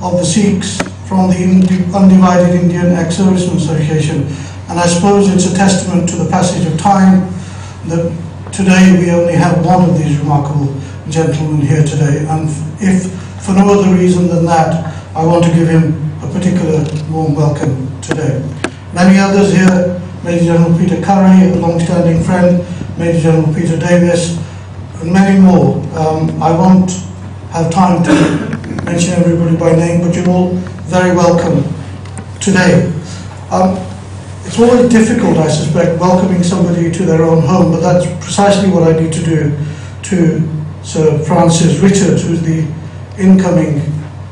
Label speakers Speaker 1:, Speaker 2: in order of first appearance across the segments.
Speaker 1: of the Sikhs from the Undivided Indian Ex-Servicemen Association, and I suppose it's a testament to the passage of time that today we only have one of these remarkable gentlemen here today, and if for no other reason than that, I want to give him a particular warm welcome today. Many others here, Major General Peter Curry, a long-standing friend, Major General Peter Davis, and many more. I won't have time to mention everybody by name, but you're all very welcome today. It's always difficult, I suspect, welcoming somebody to their own home, but that's precisely what I need to do to Sir Francis Richards, who's the incoming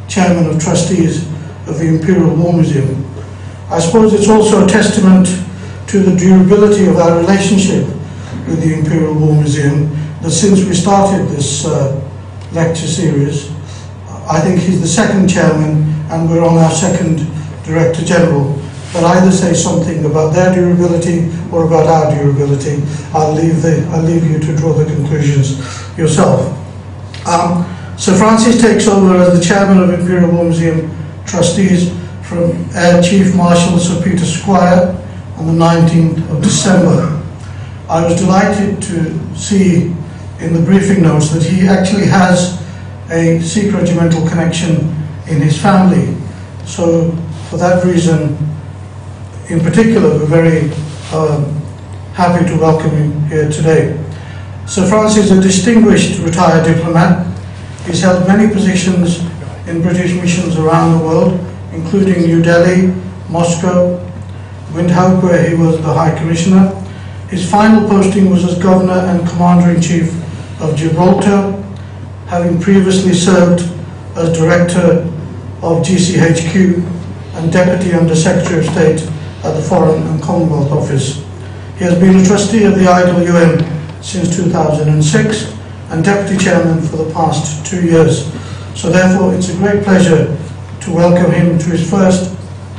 Speaker 1: Chairman of Trustees of the Imperial War Museum. I suppose it's also a testament to the durability of our relationship with the Imperial War Museum, that since we started this lecture series, I think he's the second chairman and we're on our second Director General, but either say something about their durability or about our durability. I'll leave you to draw the conclusions yourself. Sir Francis takes over as the Chairman of Imperial War Museum Trustees from Air Chief Marshal Sir Peter Squire on the 19th of December. I was delighted to see in the briefing notes that he actually has a Sikh regimental connection in his family. So for that reason, in particular, we're very happy to welcome him here today. Sir Francis is a distinguished retired diplomat. He's held many positions in British missions around the world, including New Delhi, Moscow, Windhoek, where he was the High Commissioner. His final posting was as Governor and Commander-in-Chief of Gibraltar, having previously served as Director of GCHQ and Deputy Under Secretary of State at the Foreign and Commonwealth Office. He has been a trustee of the IWM since 2006 and Deputy Chairman for the past 2 years. So therefore it's a great pleasure to welcome him to his first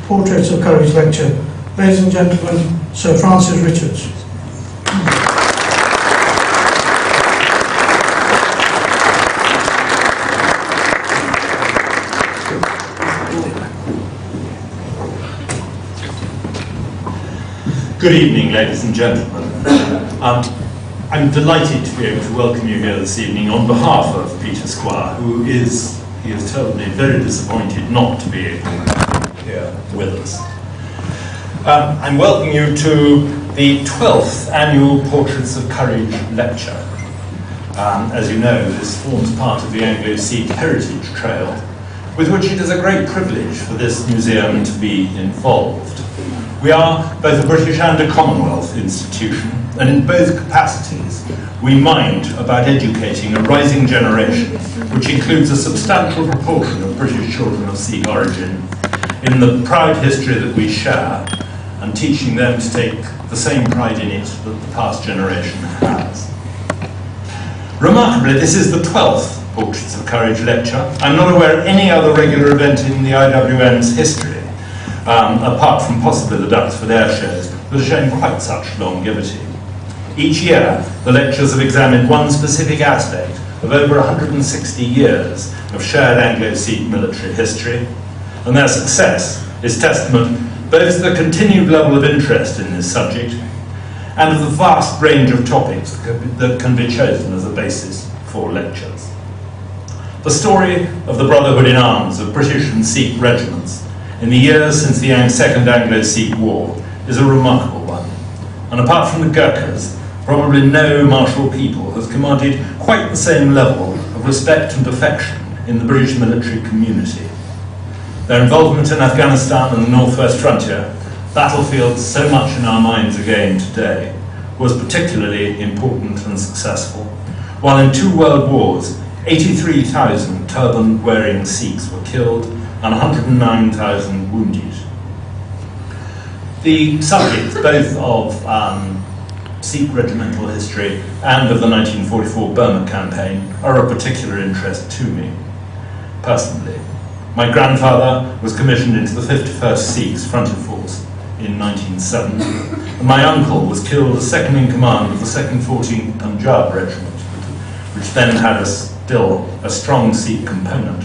Speaker 1: Portraits of Courage lecture. Ladies and gentlemen, Sir Francis Richards.
Speaker 2: Good evening, ladies and gentlemen. I'm delighted to be able to welcome you here this evening on behalf of Peter Squire, who is, he has told me, very disappointed not to be able to be here with us. I'm welcoming you to the 12th annual Portraits of Courage lecture. As you know, this forms part of the Anglo Sikh Heritage Trail, with which it is a great privilege for this museum to be involved. We are both a British and a Commonwealth institution, and in both capacities we mind about educating a rising generation, which includes a substantial proportion of British children of Sikh origin, in the proud history that we share, and teaching them to take the same pride in it that the past generation has. Remarkably, this is the 12th Portraits of Courage lecture. I'm not aware of any other regular event in the IWM's history, apart from possibly the Duxford Air Shows, that have shown quite such longevity. Each year, the lectures have examined one specific aspect of over 160 years of shared Anglo-Sikh military history, and their success is testament both to the continued level of interest in this subject and of the vast range of topics that can be chosen as a basis for lectures. The story of the Brotherhood in Arms of British and Sikh regiments in the years since the Second Anglo-Sikh War is a remarkable one, and apart from the Gurkhas, probably no martial people has commanded quite the same level of respect and affection in the British military community. Their involvement in Afghanistan and the Northwest Frontier, battlefields so much in our minds again today, was particularly important and successful, while in 2 world wars, 83,000 turban-wearing Sikhs were killed and 109,000 wounded. The subjects both of Sikh regimental history and of the 1944 Burma Campaign are of particular interest to me, personally. My grandfather was commissioned into the 51st Sikhs Frontier Force in 1970, and my uncle was killed as second in command of the 2nd 14th Punjab Regiment, which then had still a strong Sikh component,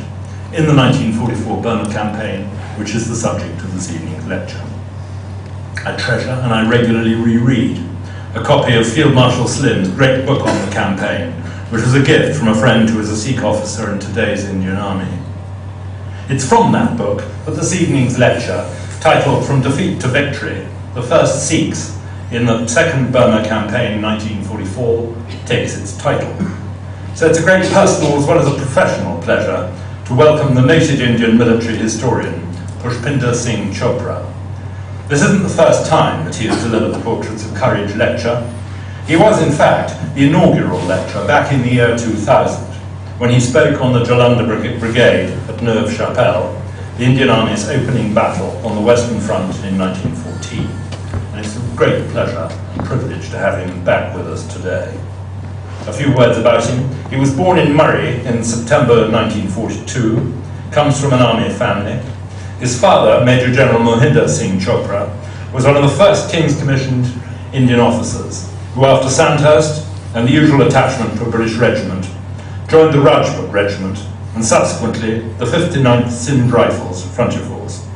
Speaker 2: in the 1944 Burma Campaign, which is the subject of this evening's lecture. I treasure and I regularly reread a copy of Field Marshal Slim's great book on the campaign, which was a gift from a friend who is a Sikh officer in today's Indian Army. It's from that book that this evening's lecture, titled From Defeat to Victory, the First Sikhs in the Second Burma Campaign in 1944, takes its title. So it's a great personal as well as a professional pleasure to welcome the noted Indian military historian, Pushpinder S Chopra. This isn't the first time that he has delivered the Portraits of Courage lecture. He was, in fact, the inaugural lecturer back in the year 2000, when he spoke on the Jalandhar Brigade at Neuve-Chapelle, the Indian Army's opening battle on the Western Front in 1914. And it's a great pleasure and privilege to have him back with us today. A few words about him. He was born in Murray in September 1942, comes from an army family. His father, Major General Mohinder Singh Chopra, was one of the first King's Commissioned Indian officers who, after Sandhurst and the usual attachment to a British regiment, joined the Rajput Regiment and subsequently the 59th Sindh Rifles Frontier Force.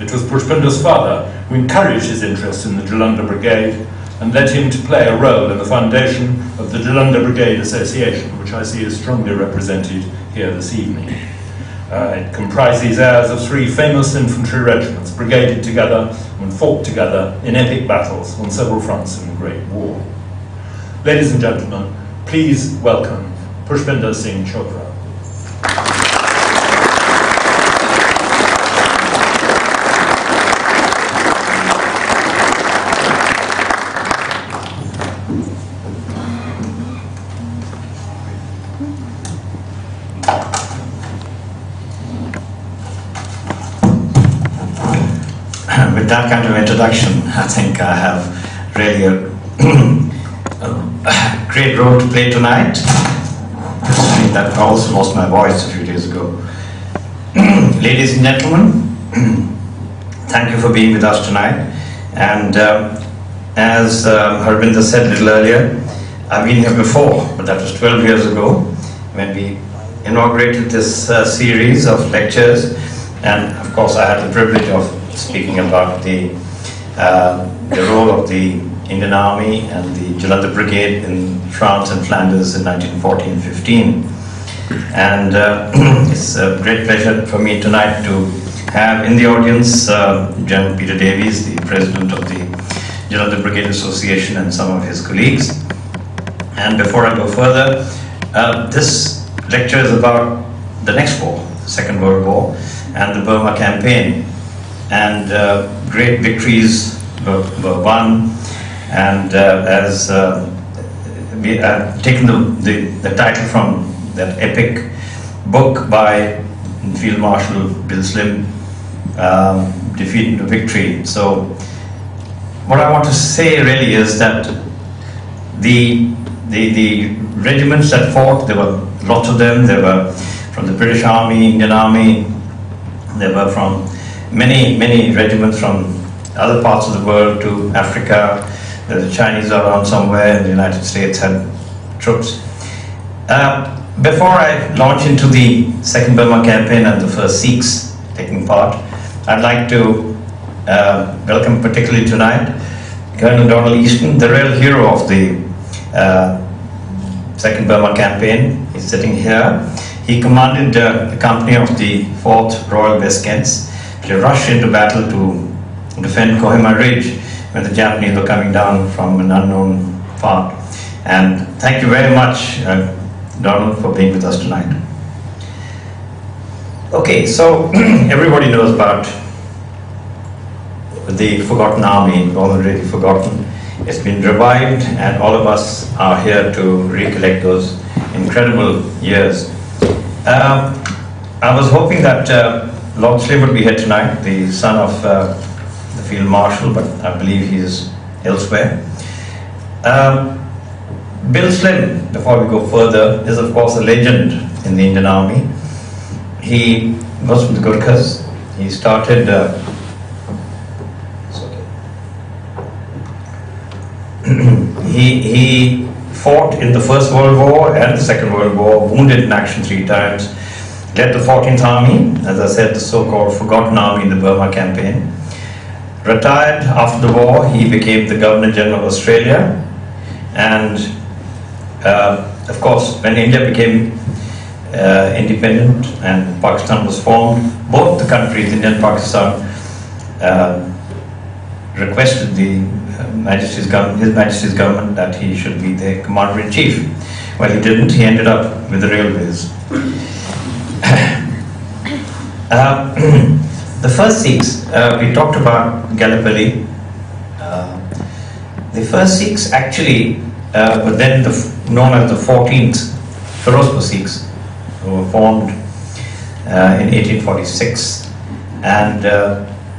Speaker 2: It was Pushpinder's father who encouraged his interest in the Jalandhar Brigade and led him to play a role in the foundation of the Jalandhar Brigade Association, which I see is strongly represented here this evening. It comprised these heirs of three famous infantry regiments, brigaded together and fought together in epic battles on several fronts in the Great War. Ladies and gentlemen, please welcome Pushpinder S Chopra.
Speaker 3: With that kind of introduction, I think I have really a great role to play tonight. Considering that I also lost my voice a few days ago. Ladies and gentlemen, thank you for being with us tonight. And as Harvinder said a little earlier, I've been here before, but that was 12 years ago when we inaugurated this series of lectures. And of course, I had the privilege of speaking about the role of the Indian Army and the Jalandhar Brigade in France and Flanders in 1914-15. And it's a great pleasure for me tonight to have in the audience General Peter Davies, the President of the Jalandhar Brigade Association, and some of his colleagues. And before I go further, this lecture is about the next war, the Second World War, and the Burma Campaign. And great victories were won, and as we have taken the title from that epic book by Field Marshal Bill Slim, Defeat to Victory. So what I want to say really is that the regiments that fought, there were lots of them. They were from the British Army, Indian Army, they were from many regiments from other parts of the world to Africa. The Chinese are around somewhere, and the United States had troops. Before I launch into the Second Burma Campaign and the first Sikhs taking part, I'd like to welcome particularly tonight Colonel Donnelly, the real hero of the Second Burma Campaign. He's sitting here. He commanded the company of the 4th Royal West Kents. They rushed into battle to defend Kohima Ridge when the Japanese were coming down from an unknown path. And thank you very much, Donald, for being with us tonight. Okay, so everybody knows about the forgotten army, already forgotten. It's been revived, and all of us are here to recollect those incredible years. I was hoping that Lord Slim would be here tonight, the son of the Field Marshal, but I believe he is elsewhere. Bill Slim, before we go further, is of course a legend in the Indian Army. He was from the Gurkhas. He started he fought in the First World War and the Second World War, wounded in action 3 times, led the 14th Army, as I said, the so-called forgotten army in the Burma Campaign. Retired after the war, he became the Governor-General of Australia, and of course, when India became independent and Pakistan was formed, both the countries, India and Pakistan, requested the His Majesty's government that he should be the Commander-in-Chief. Well, he didn't. He ended up with the railways. The first Sikhs, we talked about Gallipoli. The first Sikhs actually were then known as the 14th Firozpur Sikhs, who were formed in 1846 and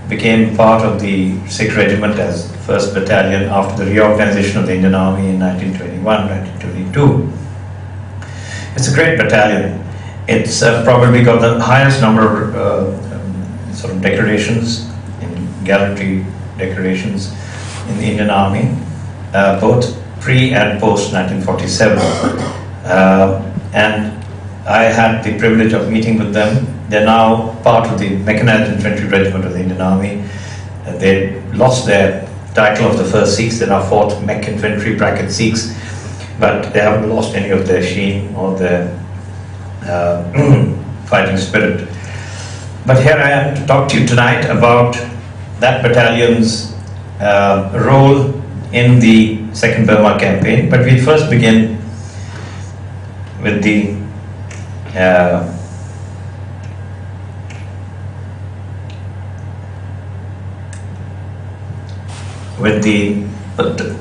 Speaker 3: became part of the Sikh Regiment as 1st Battalion after the reorganization of the Indian Army in 1921-1922. It's a great battalion. It's probably got the highest number of sort of decorations, in gallantry decorations in the Indian Army, both pre and post 1947. And I had the privilege of meeting with them. They're now part of the Mechanized Infantry Regiment of the Indian Army. They lost their title of the first Sikhs. They're now 4th Mech Infantry Sikhs, but they haven't lost any of their sheen or their fighting spirit. But here I am to talk to you tonight about that battalion's role in the Second Burma Campaign. But we first begin with the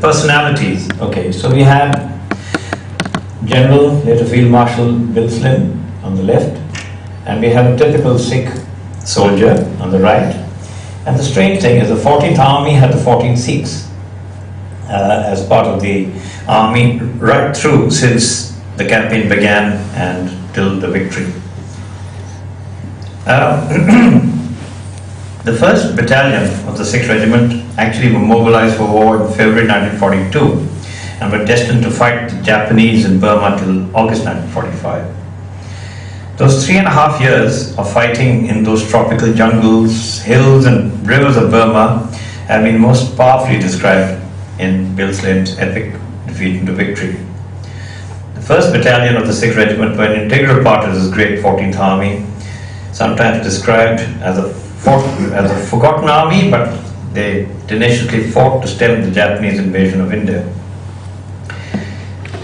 Speaker 3: personalities. Okay, so we have General, later Field Marshal Bill Slim on the left, and we have a typical Sikh soldier on the right. And the strange thing is the 14th Army had the 14 Sikhs as part of the army right through since the campaign began and till the victory. The 1st Battalion of the 6th Regiment actually were mobilized for war in February 1942 and were destined to fight the Japanese in Burma till August 1945. Those 3.5 years of fighting in those tropical jungles, hills and rivers of Burma have been most powerfully described in Bill Slim's epic defeat into victory. The 1st Battalion of the 6th Regiment were an integral part of this great 14th Army, sometimes described as a forgotten army, but they tenaciously fought to stem the Japanese invasion of India.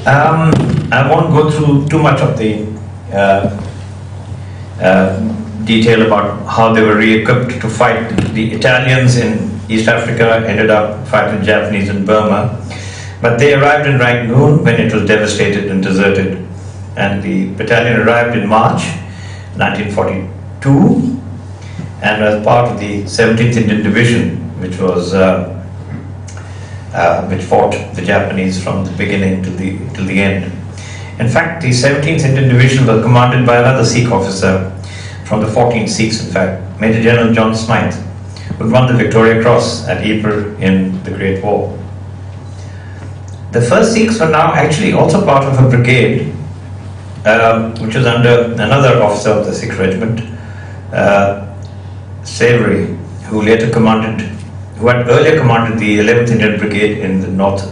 Speaker 3: I won't go through too much of the detail about how they were re-equipped to fight. The Italians in East Africa ended up fighting Japanese in Burma, but they arrived in Rangoon when it was devastated and deserted, and the battalion arrived in March 1942 and as part of the 17th Indian Division, which was which fought the Japanese from the beginning till the end. In fact, the 17th Indian Division was commanded by another Sikh officer from the 14th Sikhs, in fact, Major General John Smythe, who won the Victoria Cross at Ypres in the Great War. The 1st Sikhs were now actually also part of a brigade which was under another officer of the 6th Regiment, Savory, who had earlier commanded the 11th Indian Brigade in the North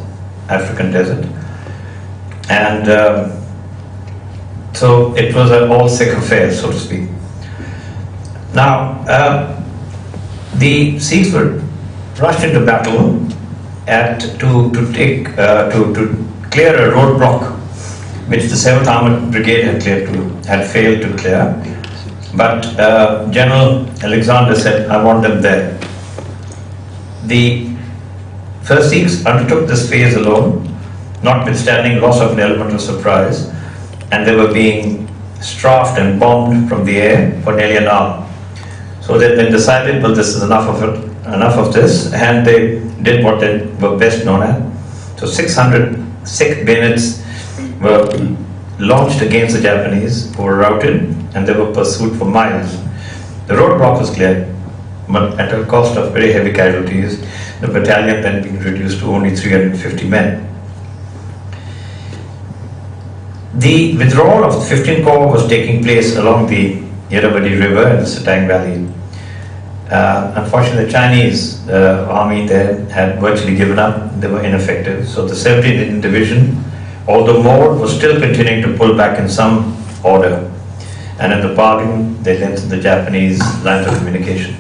Speaker 3: African desert. And so it was an all Sikh affair, so to speak. Now, the Sikhs were rushed into battle to clear a roadblock which the 7th Armored Brigade had failed to clear. But General Alexander said, I want them there. The 1st Sikhs undertook this phase alone, notwithstanding loss of an element of surprise, and they were being strafed and bombed from the air for nearly an hour. So they then decided, well, this is enough of this, and they did what they were best known at. So 600 Sikh bayonets were launched against the Japanese, who were routed, and they were pursued for miles. The roadblock was cleared, but at a cost of very heavy casualties, the battalion then being reduced to only 350 men. The withdrawal of the 15th Corps was taking place along the Irrawaddy River and the Sitang Valley. Unfortunately, the Chinese army there had virtually given up. They were ineffective. So the 17th Indian Division, although more, was still continuing to pull back in some order. And in the bargain, they lengthened the Japanese lines of communication.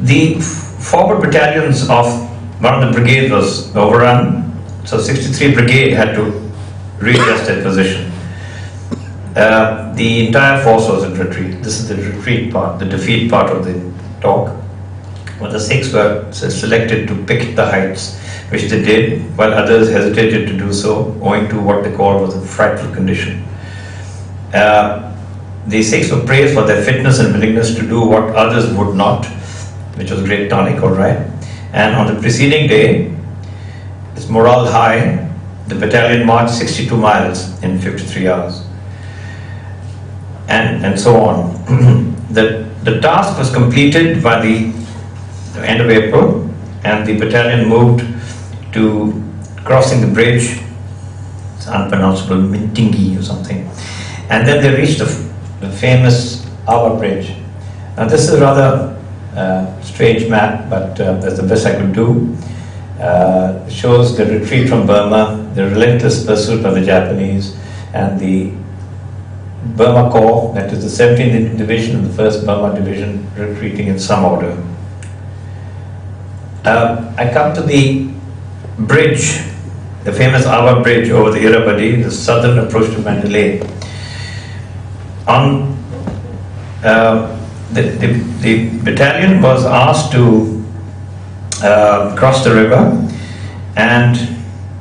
Speaker 3: The forward battalions of one of the brigades was overrun, so 63 Brigade had to readjust their position. The entire force was in retreat. This is the retreat part, the defeat part of the talk. But the Sikhs were selected to picket the heights, which they did, while others hesitated to do so, owing to what they called was a frightful condition. The Sikhs were praised for their fitness and willingness to do what others would not, which was great tonic, all right. And on the preceding day, its morale high, the battalion marched 62 miles in 53 hours. And so on. The task was completed by the end of April, and the battalion moved to crossing the bridge. It's unpronounceable, Mintingi or something. And then they reached the famous Awa Bridge. Now this is a rather strange map, but that's the best I could do. It shows the retreat from Burma, the relentless pursuit by the Japanese, and the Burma Corps, that is the 17th Division and the 1st Burma Division, retreating in some order. I come to the bridge, the famous Awa Bridge over the Irrawaddy, the southern approach to Mandalay. On the battalion was asked to cross the river, and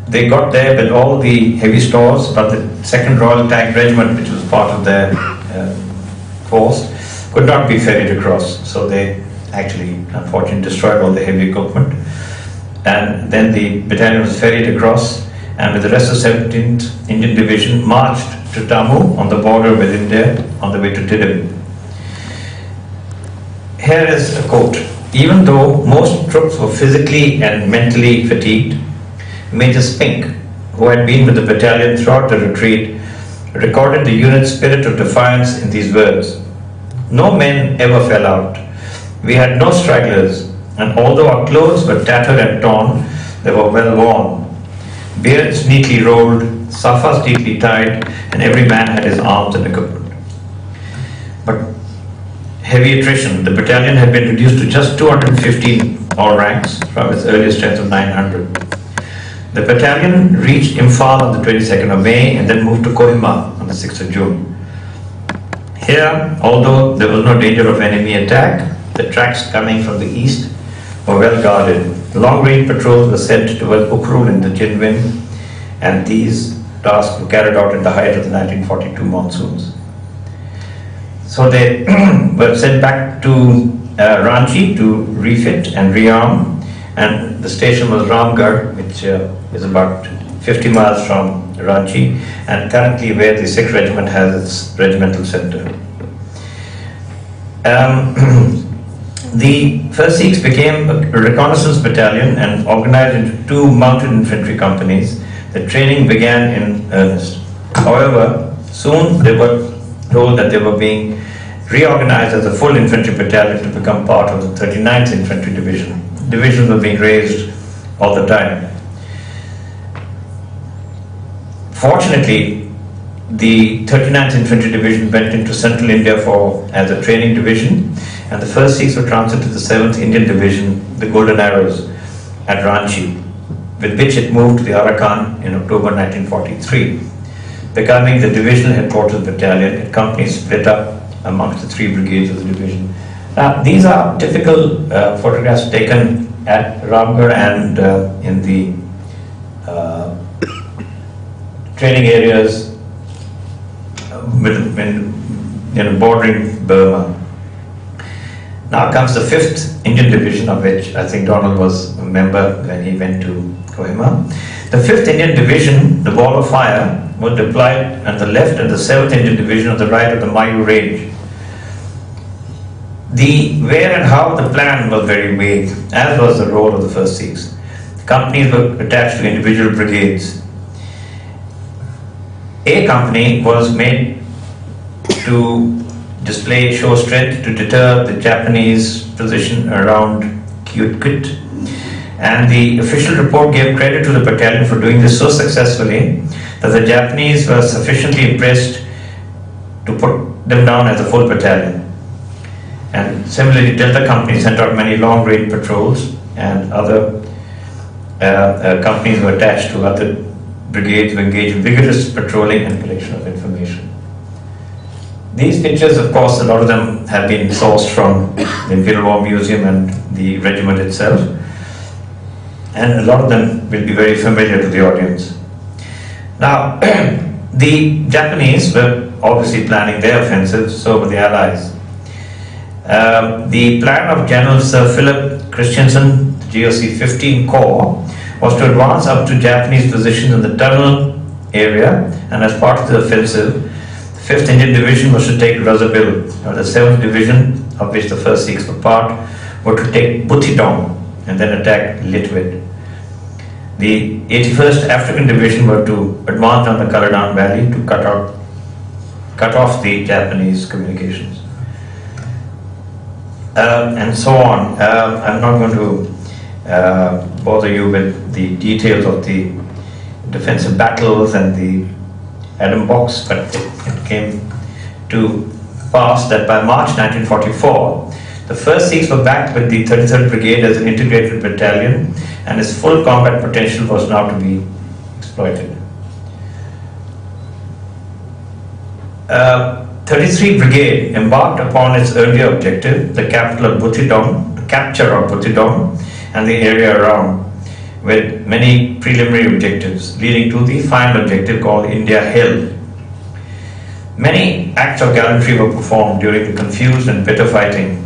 Speaker 3: they got there with all the heavy stores, but the 2nd Royal Tank Regiment, which was part of their force, could not be ferried across. So they actually, unfortunately, destroyed all the heavy equipment. And then the battalion was ferried across, and with the rest of the 17th Indian Division marched to Tammu on the border with India on the way to Tiddim. Here is a quote. Even though most troops were physically and mentally fatigued, Major Spink, who had been with the battalion throughout the retreat, recorded the unit's spirit of defiance in these words: "No men ever fell out. We had no stragglers, and although our clothes were tattered and torn, they were well worn. Beards neatly rolled, safas neatly tied, and every man had his arms and equipment." But heavy attrition, the battalion had been reduced to just 215 all ranks from its earlier strength of 900. The battalion reached Imphal on the 22nd of May and then moved to Kohima on the 6th of June. Here, although there was no danger of enemy attack, the tracks coming from the east were well guarded. Long-range patrols were sent towards Ukhrul in the Jinwin, and these tasks were carried out in the height of the 1942 monsoons. So they were sent back to Ranchi to refit and rearm, and the station was Ramgarh, which is about 50 miles from Ranchi, and currently where the Sikh Regiment has its regimental center. The 1st Sikhs became a reconnaissance battalion and organized into 2 mounted infantry companies. The training began in earnest. However, soon they were told that they were being reorganized as a full infantry battalion to become part of the 39th Infantry Division. Divisions were being raised all the time. Fortunately, the 39th Infantry Division went into Central India as a training division, and the 1st Sikhs were transferred to the 7th Indian Division, the Golden Arrows, at Ranchi, with which it moved to the Arakan in October 1943. Becoming the divisional headquarters battalion, the company split up amongst the 3 brigades of the division. Now, these are typical photographs taken at Ramgarh and in the training areas bordering Burma. Now comes the 5th Indian Division, of which I think Donnelly was a member when he went to Kohima. The 5th Indian Division, the Ball of Fire, was deployed on the left, and the 7th Indian Division on the right of the Mayu Range. The where and how the plan was very vague, as was the role of the 1st Sikhs. Companies were attached to individual brigades. A Company was made to show strength to deter the Japanese position around G.O.A.T. And the official report gave credit to the battalion for doing this so successfully that the Japanese were sufficiently impressed to put them down as a full battalion. And similarly, Delta Company sent out many long-range patrols, and other companies were attached to other brigades to engage in vigorous patrolling and collection of information. These pictures, of course, a lot of them have been sourced from the Imperial War Museum and the regiment itself, and a lot of them will be very familiar to the audience. Now, the Japanese were obviously planning their offensive, so were the Allies. The plan of General Sir Philip Christensen, the GOC 15 Corps, was to advance up to Japanese positions in the tunnel area, and as part of the offensive, the 5th Indian Division was to take Razabil, or the 7th Division, of which the 1st Sikhs were part, were to take Butidong and then attack Litwit. The 81st African Division were to advance down the Kaladan Valley to cut off the Japanese communications. And so on. I'm not going to bother you with the details of the defensive battles and the atom box, but it came to pass that by March 1944, the 1st Sikhs were backed with the 33rd Brigade as an integrated battalion, and its full combat potential was now to be exploited. 33 Brigade embarked upon its earlier objective, the capture of Butidong, and the area around, with many preliminary objectives, leading to the final objective called India Hill. Many acts of gallantry were performed during the confused and bitter fighting,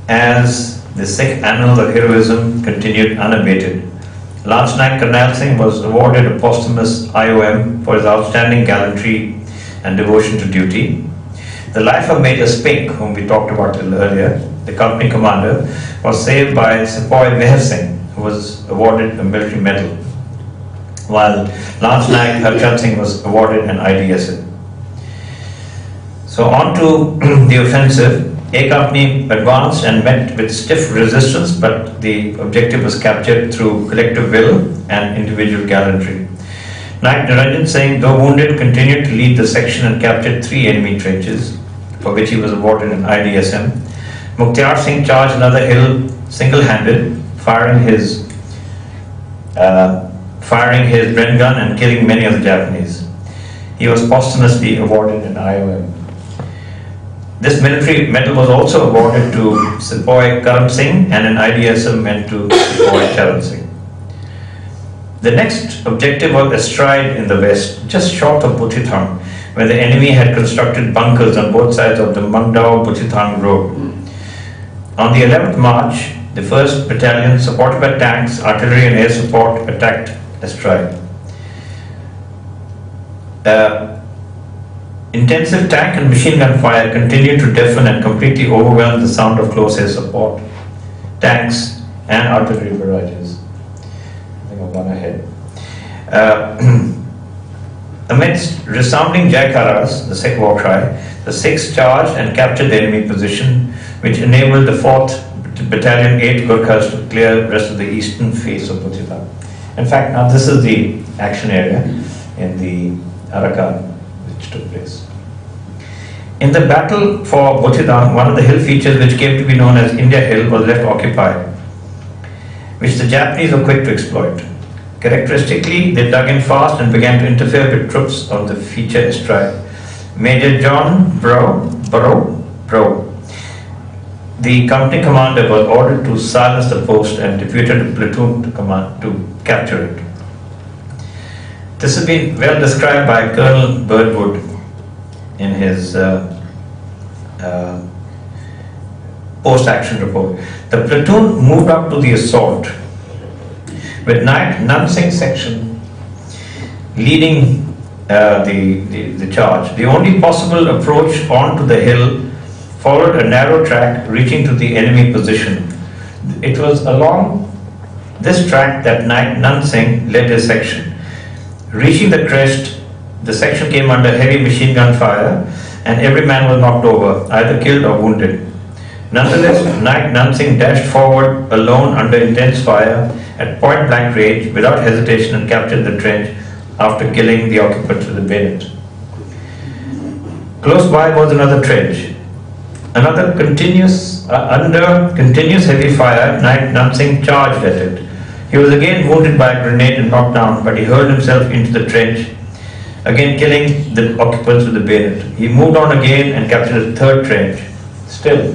Speaker 3: as the Sikh annals of heroism continued unabated. Lance Naik Karnail Singh was awarded a posthumous IOM for his outstanding gallantry and devotion to duty. The life of Major Spink, whom we talked about a little earlier, the company commander, was saved by Sepoy Meher Singh, who was awarded a military medal, while Lance Naik Harchand Singh was awarded an IDSM. So on to the offensive. A Company advanced and met with stiff resistance, but the objective was captured through collective will and individual gallantry. Naik Niranjan Singh, though wounded, continued to lead the section and captured 3 enemy trenches, for which he was awarded an IDSM. Mukhtiar Singh charged another hill single-handed, firing his Bren gun and killing many of the Japanese. He was posthumously awarded an IOM. This military medal was also awarded to Sepoy Karam Singh, and an IDSM went to Sepoy Charan Singh. The next objective was astride in the west, just short of Butithang, where the enemy had constructed bunkers on both sides of the Mangdao-Butithang road. On the 11th March, the 1st Battalion, supported by tanks, artillery and air support, attacked astride. Intensive tank and machine gun fire continued to deafen and completely overwhelm the sound of close air support, tanks and artillery barrages. I think I've gone ahead. Amidst resounding Jaikaras, the Sikh war cry, the Sikhs charged and captured the enemy position, which enabled the 4th Battalion 8 Gurkhas to clear the rest of the eastern face of Butithang. In fact, now this is the action area in the Arakan which took place. In the battle for Butithang, one of the hill features which came to be known as India Hill was left occupied, which the Japanese were quick to exploit. Characteristically, they dug in fast and began to interfere with troops of the feature astride. Major John Brough, the company commander, was ordered to silence the post and deputed a platoon to capture it. This has been well described by Colonel Birdwood in his post-action report. The platoon moved up to the assault, with Nan Singh section leading the charge. The only possible approach onto the hill followed a narrow track reaching to the enemy position. It was along this track that Nan Singh led his section. Reaching the crest, The section came under heavy machine gun fire and every man was knocked over, either killed or wounded. Nonetheless, Naik Nan Singh dashed forward alone under intense fire at point blank range without hesitation and captured the trench after killing the occupants with a bayonet. Close by was another trench. Under continuous heavy fire, Naik Nan Singh charged at it. He was again wounded by a grenade and knocked down, but he hurled himself into the trench, again killing the occupants with the bayonet. He moved on again and captured a third trench, still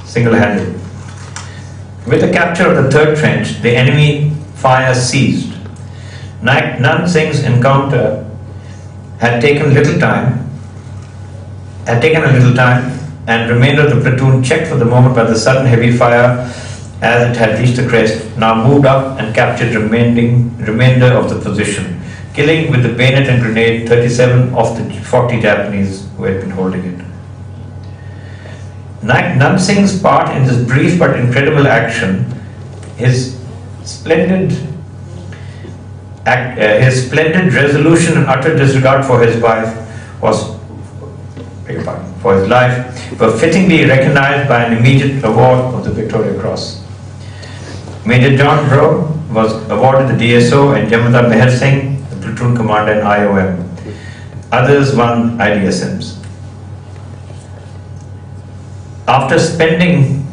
Speaker 3: single-handed. With the capture of the third trench, the enemy fire ceased. Naik Nan Singh's encounter had taken a little time, and the remainder of the platoon, checked for the moment by the sudden heavy fire as it had reached the crest, now moved up and captured remainder of the position, killing with the bayonet and grenade 37 of the 40 Japanese who had been holding it. Naik Nan Singh's part in this brief but incredible action, his splendid resolution and utter disregard for his life were fittingly recognized by an immediate award of the Victoria Cross. Major John Brough was awarded the DSO and Jamadar Meher Singh, the platoon commander in IOM. Others won IDSMs. After spending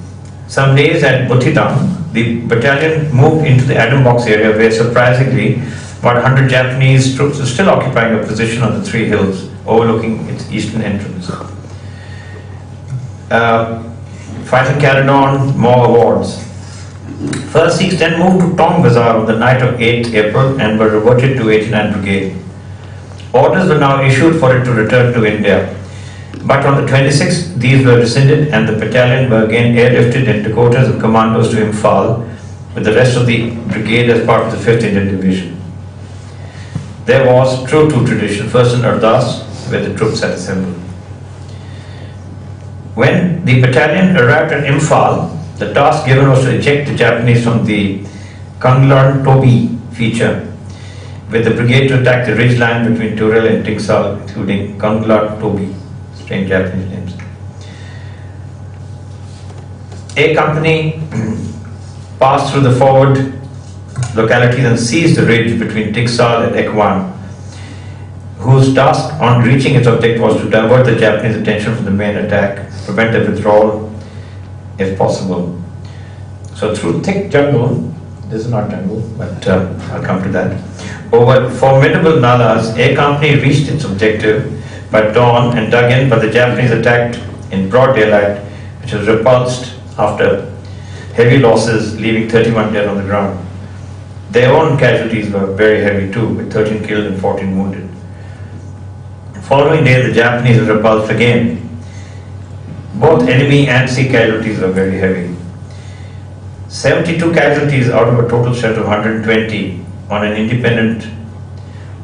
Speaker 3: some days at Butidam, the battalion moved into the Atom Box area where surprisingly about 100 Japanese troops were still occupying a position on the three hills overlooking its eastern entrance. Fighting carried on, more awards. First Sikhs then moved to Tong Bazaar on the night of 8th April and were reverted to 89 Brigade. Orders were now issued for it to return to India. But on the 26th, these were rescinded and the battalion were again airlifted into quarters of commandos to Imphal with the rest of the brigade as part of the 5th Indian Division. There was, true to tradition, first an ardas where the troops had assembled. When the battalion arrived at Imphal, the task given was to eject the Japanese from the Kanglar Tobi feature, with the brigade to attack the ridge line between Turel and Tingsal, including Kanglar Tobi. Strange Japanese names. A company passed through the forward localities and seized the ridge between Tingsal and Ekwan, whose task on reaching its objective was to divert the Japanese attention from the main attack, prevent a withdrawal if possible. So through thick jungle, this is not jungle, but I'll come to that. Over formidable nalas, A company reached its objective by dawn and dug in, but the Japanese attacked in broad daylight, which was repulsed after heavy losses, leaving 31 dead on the ground. Their own casualties were very heavy too, with 13 killed and 14 wounded. The following day, the Japanese were repulsed again. Both enemy and sea casualties were very heavy. 72 casualties out of a total strength of 120 on an independent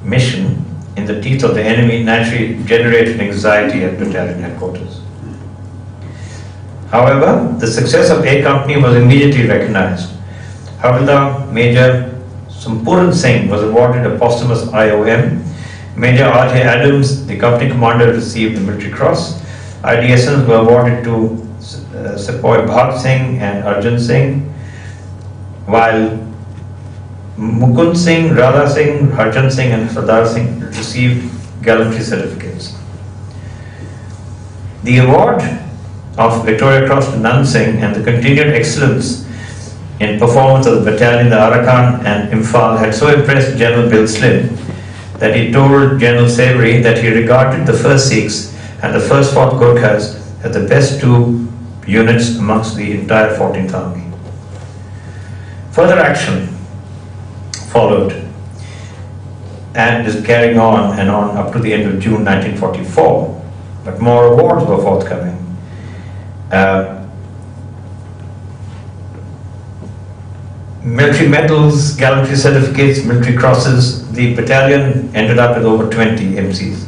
Speaker 3: mission in the teeth of the enemy naturally generated anxiety at battalion headquarters. However, the success of A Company was immediately recognized. Havildar Major Sampuran Singh was awarded a posthumous IOM. Major R.J. Adams, the company commander, received the Military Cross. IDSMs were awarded to Sepoy Bhag Singh and Arjun Singh, while Mukund Singh, Radha Singh, Harjan Singh and Sardar Singh received gallantry certificates. The award of Victoria Cross to Nan Singh and the continued excellence in performance of the battalion, the Arakan and Imphal had so impressed General Bill Slim that he told General Savory that he regarded the 1st Sikhs and the 1st 4th Gurkhas as the best two units amongst the entire 14th Army. Further action followed and is carrying on and on up to the end of June 1944, but more awards were forthcoming. Military medals, gallantry certificates, military crosses. The battalion ended up with over 20 MCs.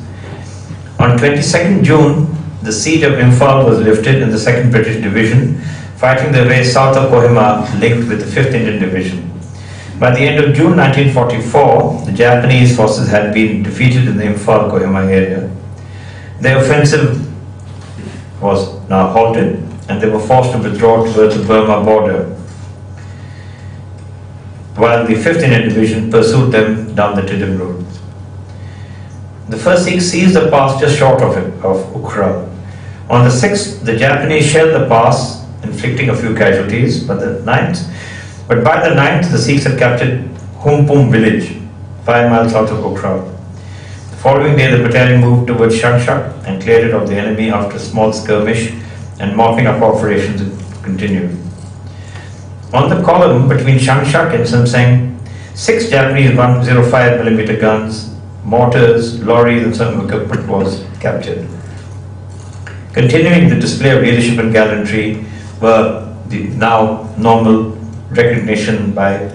Speaker 3: On 22nd June, the siege of Imphal was lifted in the 2nd British Division, fighting their way south of Kohima, linked with the 5th Indian Division. By the end of June 1944, the Japanese forces had been defeated in the Imphal-Kohima area. Their offensive was now halted, and they were forced to withdraw towards the Burma border, while the 5th Indian Division pursued them down the Tiddim Road. The first Sikhs seized the pass just short of Ukhrau. On the 6th, the Japanese shelled the pass, inflicting a few casualties, but by the 9th, the Sikhs had captured Humpum village, 5 miles south of Ukhrau. The following day, the battalion moved towards Shangshak and cleared it of the enemy after a small skirmish, and mopping up operations continued. On the column between Shangshak and Samseng, 6 Japanese 105mm guns, mortars, lorries and some equipment was captured. Continuing the display of leadership and gallantry were the now normal recognition by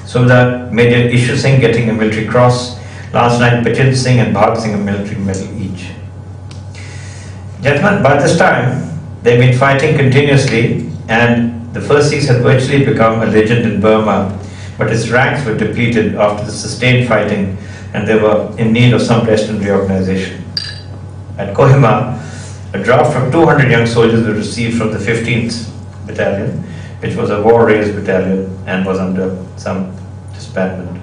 Speaker 3: Subedar Major Ishwar Singh getting a military cross, Lance Knight Bachin Singh and Bhag Singh a military medal each. Gentlemen, by this time, they've been fighting continuously, and the first Sikhs had virtually become a legend in Burma, but its ranks were depleted after the sustained fighting, and they were in need of some rest and reorganization. At Kohima, a draft of 200 young soldiers was received from the 15th Battalion, which was a war-raised battalion and was under some disbandment.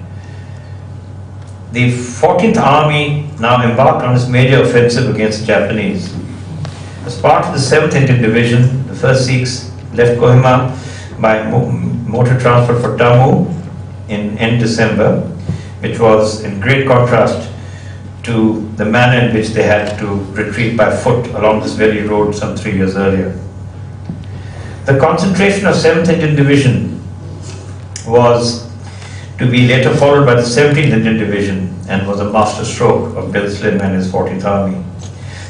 Speaker 3: The 14th Army now embarked on its major offensive against the Japanese. As part of the 7th Indian Division, the first Sikhs left Kohima by motor transport for Tammu in end December, which was in great contrast to the manner in which they had to retreat by foot along this very road some 3 years earlier. The concentration of 7th Indian Division was to be later followed by the 17th Indian Division and was a master stroke of Bill Slim and his 14th Army.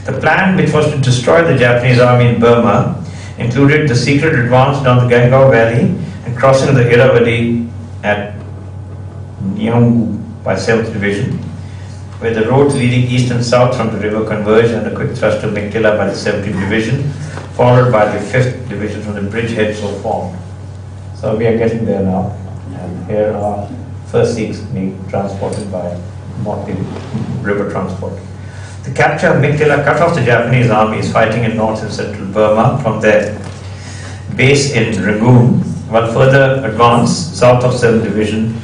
Speaker 3: The plan, which was to destroy the Japanese army in Burma, included the secret advance down the Gangaon Valley and crossing of the Irrawaddy at Nyanggu by 7th Division, where the roads leading east and south from the river converged, and a quick thrust to Miktila by the 17th Division, followed by the 5th Division from the bridgehead so formed. So we are getting there now, and here are first Sikhs being transported by river transport. The capture of Miktila cut off the Japanese armies fighting in north and central Burma from their base in Rangoon, while further advance south of 7th Division,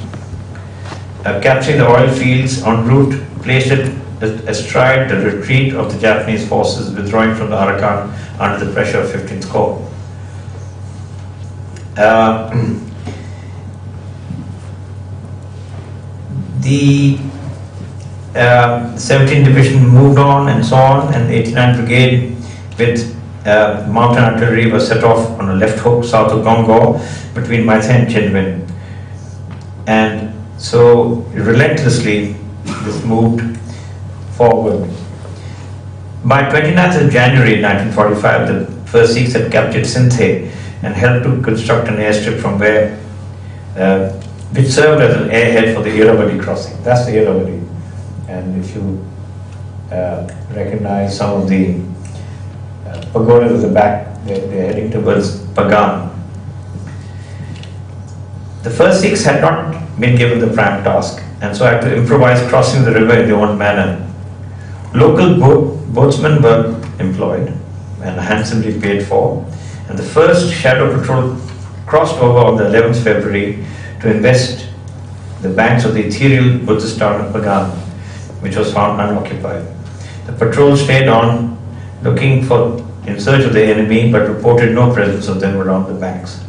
Speaker 3: capturing the oil fields en route, placed it astride the retreat of the Japanese forces withdrawing from the Arakan under the pressure of 15th Corps. The 17th Division moved on and so on, and the 89th Brigade with mountain artillery was set off on a left hook south of Gongor between Maitha and Chinwin. And so relentlessly this moved forward. By 29th of January 1945, the first Sikhs had captured Sinthe and helped to construct an airstrip from where, which served as an airhead for the Irrawaddy crossing. That's the Irrawaddy. And if you recognize some of the pagodas at the back, they're heading towards Pagan. The first Sikhs had not been given the prime task, and so had to improvise crossing the river in their own manner. Local boatsmen were employed and handsomely paid for, and the first shadow patrol crossed over on the 11th February to invest the banks of the ethereal Buddhist town of Pagan, which was found unoccupied. The patrol stayed on, looking in search of the enemy, but reported no presence of them around the banks.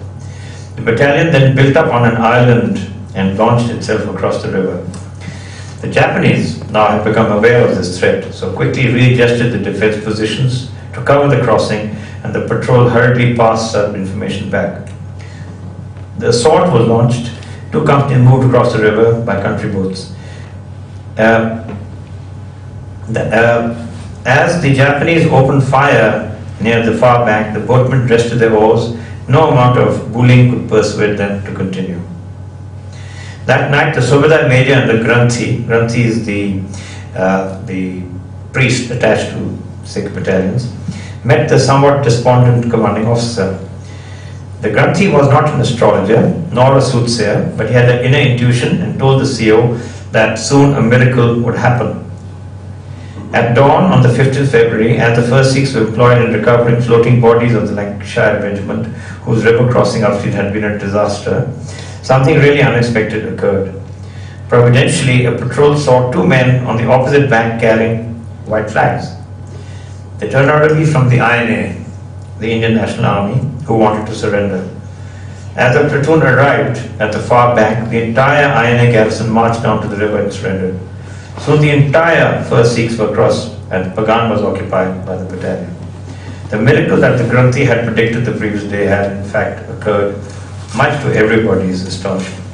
Speaker 3: The battalion then built up on an island and launched itself across the river. The Japanese now had become aware of this threat, so quickly readjusted the defense positions to cover the crossing, and the patrol hurriedly passed some information back. The assault was launched. 2 companies moved across the river by country boats. As the Japanese opened fire near the far bank, the boatmen rested their oars. No amount of bullying could persuade them to continue. That night, the Subedar Major and the Granthi is the priest attached to Sikh battalions, met the somewhat despondent commanding officer. The Granthi was not an astrologer nor a soothsayer, but he had an inner intuition and told the CO that soon a miracle would happen. At dawn on the 15th February, as the first Sikhs were employed in recovering floating bodies of the Lancashire Regiment, whose river crossing outfit had been a disaster, something really unexpected occurred. Providentially, a patrol saw two men on the opposite bank carrying white flags. They turned out to be from the INA, the Indian National Army, who wanted to surrender. As the platoon arrived at the far bank, the entire INA garrison marched down to the river and surrendered. Soon the entire first Sikhs were crossed and Pagan was occupied by the battalion. The miracle that the Granthi had predicted the previous day had in fact occurred, much to everybody's astonishment.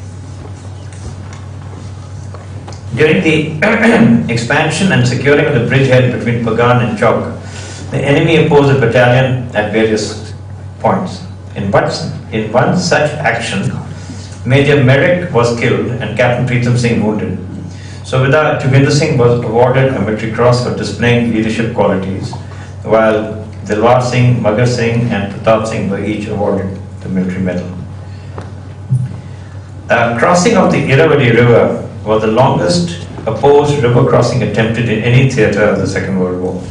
Speaker 3: During the expansion and securing of the bridgehead between Pagan and Chowk, the enemy opposed the battalion at various points. In one such action, Major Merrick was killed and Captain Preetham Singh wounded. Subedar Joginder Singh was awarded a military cross for displaying leadership qualities, while Dilwar Singh, Magar Singh and Pratap Singh were each awarded the military medal. Crossing of the Irrawaddy River was the longest opposed river crossing attempted in any theatre of the Second World War.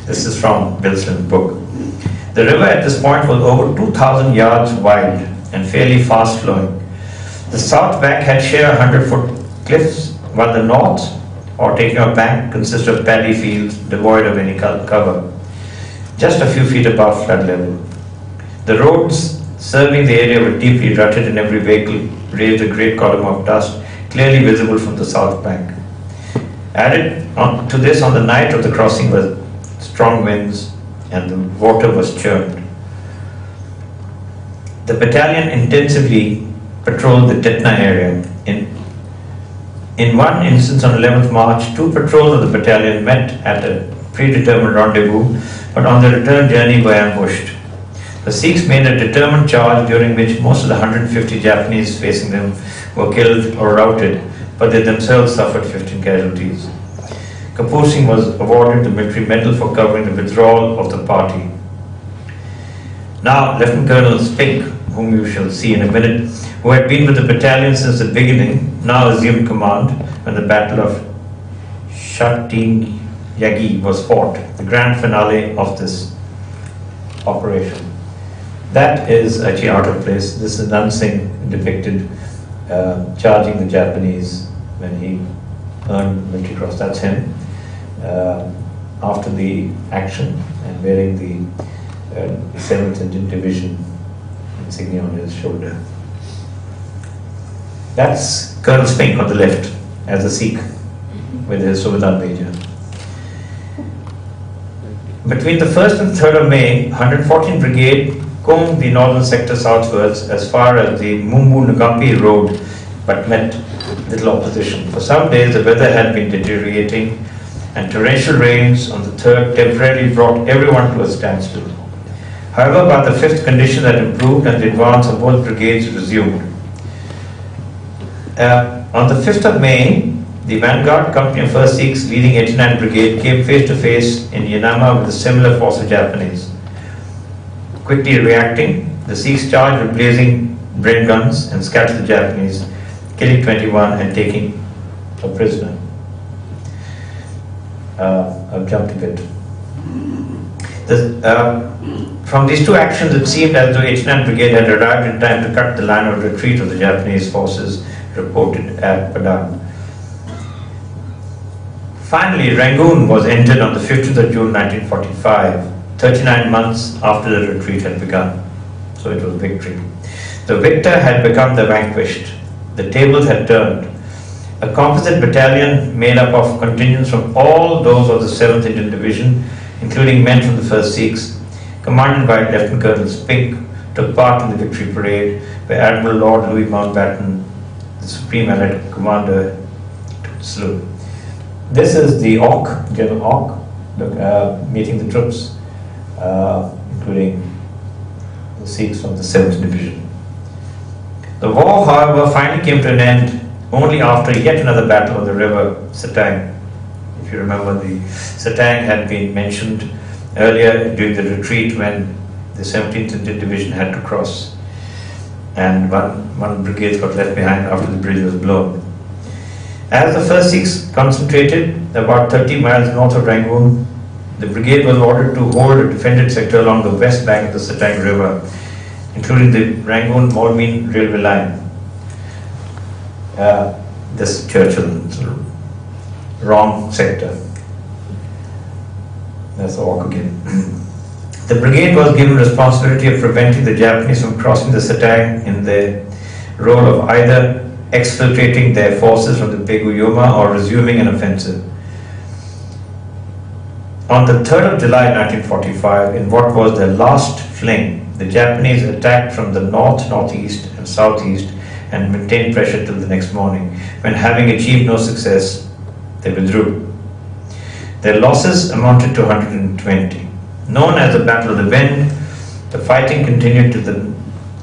Speaker 3: This is from Wilson's book. The river at this point was over 2,000 yards wide and fairly fast flowing. The south bank had sheer 100-foot cliffs, while the north, or taking a bank, consisted of paddy fields devoid of any cover, just a few feet above flood level. The roads serving the area were deeply rutted and every vehicle raised a great column of dust, clearly visible from the south bank. Added to this, on the night of the crossing were strong winds and the water was churned. The battalion intensively patrolled the Tetna area. In one instance on 11th March, two patrols of the battalion met at a predetermined rendezvous, but on the return journey were ambushed. The Sikhs made a determined charge during which most of the 150 Japanese facing them were killed or routed, but they themselves suffered 15 casualties. Kapoor Singh was awarded the military medal for covering the withdrawal of the party. Now, Lieutenant Colonel Spink, whom you shall see in a minute, who had been with the battalion since the beginning, now assumed command when the Battle of Yagi was fought, the grand finale of this operation. That is actually out of place. This is Nan Singh depicted charging the Japanese when he earned military cross. That's him after the action and wearing the 7th Indian Division insignia on his shoulder. That's Colonel Spink on the left as a Sikh with his Subedar Major. Between the 1st and 3rd of May, 114th Brigade combed the northern sector southwards as far as the Mumbu-Nagampi road, but met little opposition. For some days the weather had been deteriorating and torrential rains on the 3rd temporarily brought everyone to a standstill. However, by the 5th conditions had improved and the advance of both brigades resumed. On the 5th of May, the vanguard company of 1st Sikhs leading 89th Brigade came face to face in Yanama with a similar force of Japanese. Quickly reacting, the Sikhs charged with blazing brain guns and scattered the Japanese, killing 21 and taking a prisoner. I've jumped a bit. From these two actions, it seemed as though 89th Brigade had arrived in time to cut the line of retreat of the Japanese forces reported at Padang. Finally, Rangoon was entered on the 15th of June 1945, 39 months after the retreat had begun. So it was victory. The victor had become the vanquished. The tables had turned. A composite battalion made up of contingents from all those of the 7th Indian Division, including men from the 1st Sikhs, commanded by Lieutenant Colonel Spink, took part in the victory parade, where Admiral Lord Louis Mountbatten, the Supreme Allied Commander, took the salute. This is the AWK, General AWK, meeting the troops, including the Sikhs from the 7th Division. The war, however, finally came to an end only after yet another battle on the river Satang. If you remember, the Satang had been mentioned earlier during the retreat when the 17th Indian Division had to cross, and one brigade got left behind after the bridge was blown. As the first Sikhs concentrated about 30 miles north of Rangoon, the brigade was ordered to hold a defended sector along the west bank of the Satang River, including the Rangoon-Mormeen railway line. This Churchill, wrong sector. That's the walk again. The brigade was given responsibility of preventing the Japanese from crossing the Satang in the role of either exfiltrating their forces from the Pegu Yoma or resuming an offensive. On the 3rd of July 1945, in what was their last fling, the Japanese attacked from the north, northeast and southeast and maintained pressure till the next morning. When having achieved no success, they withdrew. Their losses amounted to 120. Known as the Battle of the Wind, the fighting continued to the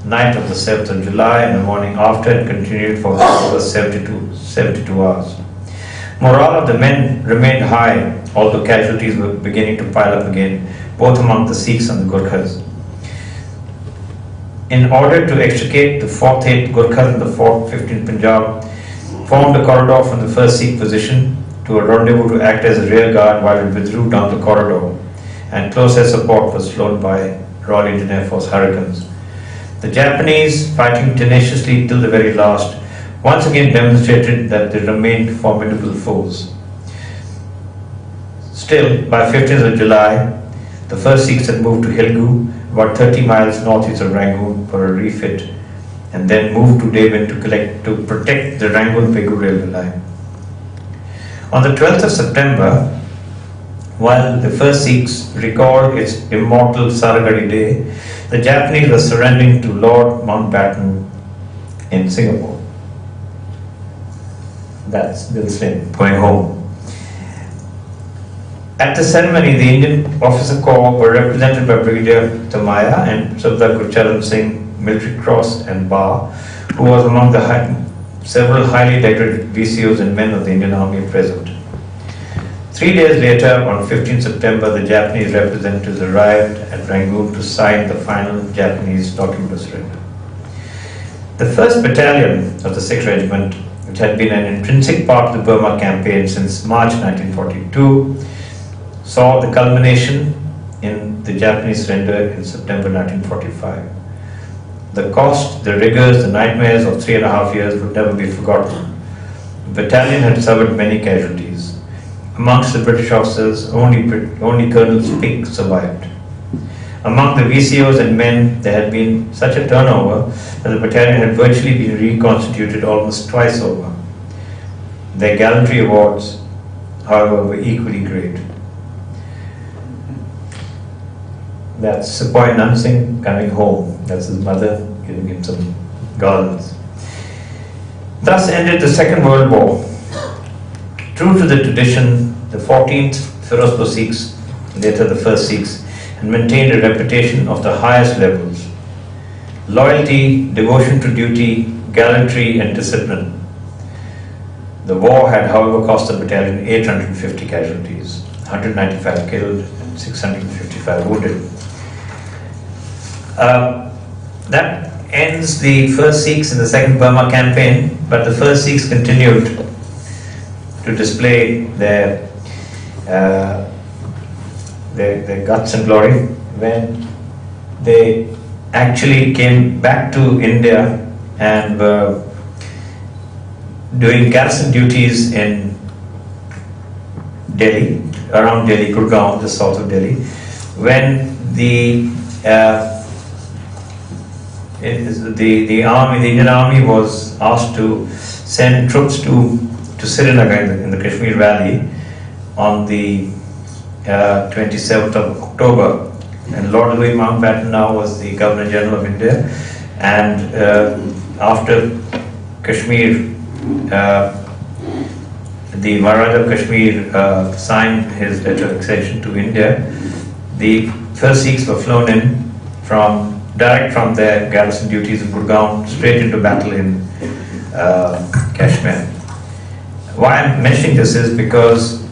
Speaker 3: night of the 7th of July and the morning after, and continued for over 72 hours. Morale of the men remained high, although casualties were beginning to pile up again, both among the Sikhs and the Gurkhas. In order to extricate the 4th, 8th Gurkhas and the 4th, 15th Punjab, formed a corridor from the first Sikh position to a rendezvous to act as a rear guard while it withdrew down the corridor, and close air support was flown by Royal Indian Air Force Hurricanes. The Japanese, fighting tenaciously till the very last, once again demonstrated that they remained formidable foes. Still, by 15th of July, the first Sikhs had moved to Hilgu, about 30 miles northeast of Rangoon, for a refit, and then moved to Devon to protect the Rangoon-Pegu railway line. On the 12th of September, while the first Sikhs recalled its immortal Saragadi Day, the Japanese were surrendering to Lord Mountbatten in Singapore. That's Bill Slim going home. At the ceremony, the Indian Officer Corps were represented by Brigadier Tamaya and Sardar Gurcharan Singh, Military Cross and Bar, who was among the several highly decorated VCOs and men of the Indian Army present. 3 days later, on 15 September, the Japanese representatives arrived at Rangoon to sign the final Japanese document of surrender. The 1st Battalion of the Sikh Regiment, which had been an intrinsic part of the Burma Campaign since March 1942, saw the culmination in the Japanese surrender in September 1945. The cost, the rigors, the nightmares of 3.5 years would never be forgotten. The battalion had suffered many casualties. Amongst the British officers, only Colonel Spink survived. Among the VCOs and men, there had been such a turnover that the battalion had virtually been reconstituted almost twice over. Their gallantry awards, however, were equally great. That's Sepoy Nansing coming home. That's his mother giving him some garlands. Thus ended the Second World War. True to the tradition, the 14th Firozpur Sikhs, later the first Sikhs, had maintained a reputation of the highest levels. Loyalty, devotion to duty, gallantry and discipline. The war had, however, cost the battalion 850 casualties, 195 killed and 655 wounded. That ends the first Sikhs in the Second Burma Campaign, but the first Sikhs continued to display their guts and glory when they actually came back to India and were doing garrison duties in Delhi, around Delhi, Gurgaon, just south of Delhi, when the Indian Army was asked to send troops to Srinagar in the Kashmir Valley on the 27th of October, and Lord Louis Mountbatten now was the Governor General of India, and after Kashmir, the Maharaja of Kashmir signed his letter of accession to India, the first Sikhs were flown in direct from their garrison duties in Gurgaon straight into battle in Kashmir. Why I'm mentioning this is because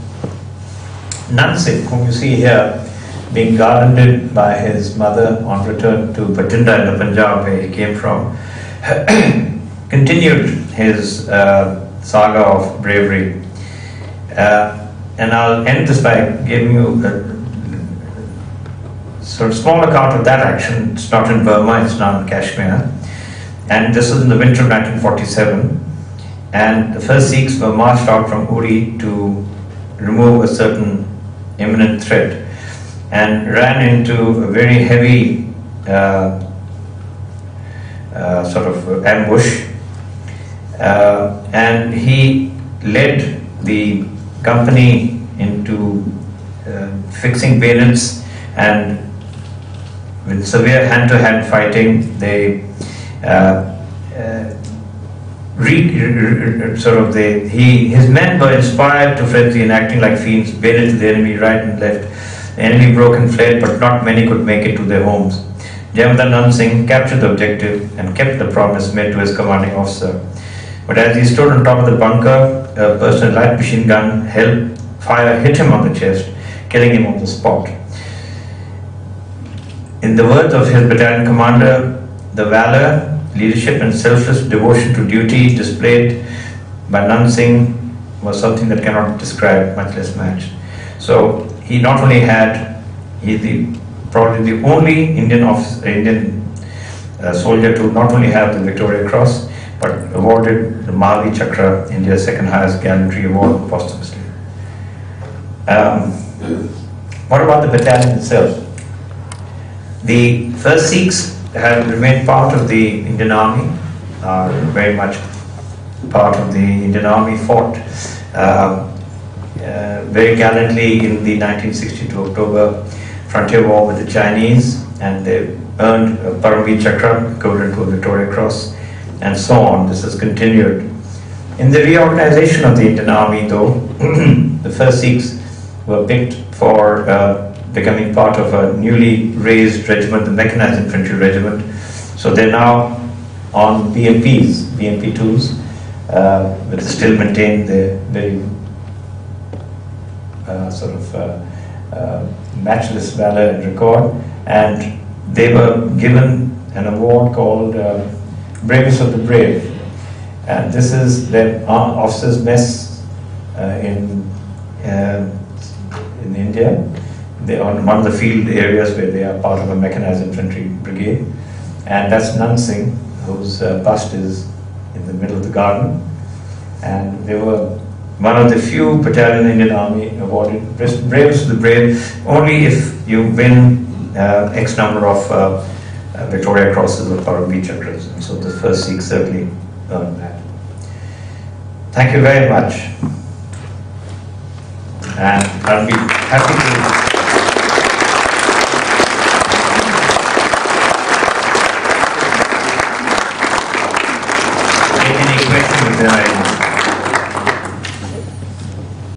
Speaker 3: Nansing, whom you see here, being garlanded by his mother on return to Batinda in the Punjab, where he came from, continued his saga of bravery. And I'll end this by giving you a sort of small account of that action. It's not in Burma, it's now in Kashmir. And this was in the winter of 1947. And the first Sikhs were marched out from Uri to remove a certain imminent threat, and ran into a very heavy sort of ambush. And he led the company into fixing bayonets, and with severe hand-to-hand fighting, they his men were inspired to frenzy and acting like fiends, bayoneted the enemy right and left. The enemy broke and fled, but not many could make it to their homes. Jayamata Nand Singh captured the objective and kept the promise made to his commanding officer. But as he stood on top of the bunker, a personal light machine gun fire hit him on the chest, killing him on the spot. In the words of his battalion commander, the valor, leadership and selfless devotion to duty displayed by Nand Singh was something that cannot be described, much less matched. So he not only probably the only Indian soldier to not only have the Victoria Cross, but awarded the Malvi Chakra, India's second highest gallantry award, posthumously. What about the battalion itself? The first Sikhs have remained part of the Indian Army, very much part of the Indian Army, fought very gallantly in the 1962 October frontier war with the Chinese, and they earned a Paramveer Chakra, equivalent to a Victoria Cross, and so on. This has continued. In the reorganization of the Indian Army, though, the first Sikhs were picked for becoming part of a newly raised regiment, the Mechanized Infantry Regiment. So they're now on BMPs, BMP2s, but they still maintain the very matchless valor and record. And they were given an award called Bravest of the Brave. And this is their officers' mess in India. They are on one of the field areas where they are part of a mechanized infantry brigade. And that's Nand Singh, whose bust is in the middle of the garden. And they were one of the few battalion in the Indian Army awarded Bravest of the Brave only if you win X number of Victoria Crosses or Paramveer Chakras. And so the first Sikhs certainly earned that. Thank you very much. And I'll be happy to take any questions if there are any.